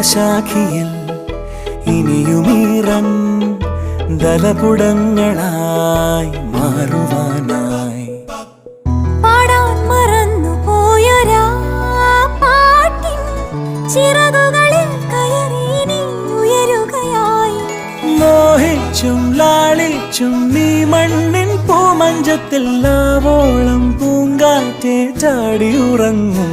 ഹൃദയശാഖിയിൽ ഇനിയുമീറൻ ദലപുടങ്ങളായി മാറുവാനായി പാടാൻ മറന്നു പോയൊരാ പാട്ടിൻ ചിറകുകളിൽ കയറി നീ ഉയരുകയായി. മോഹിച്ചും ലാളിച്ചും നീ മണ്ണിൻ പൂമഞ്ചത്തിൽ ആവോളം പൂങ്കാറ്റെ ചാടി ഉറങ്ങും.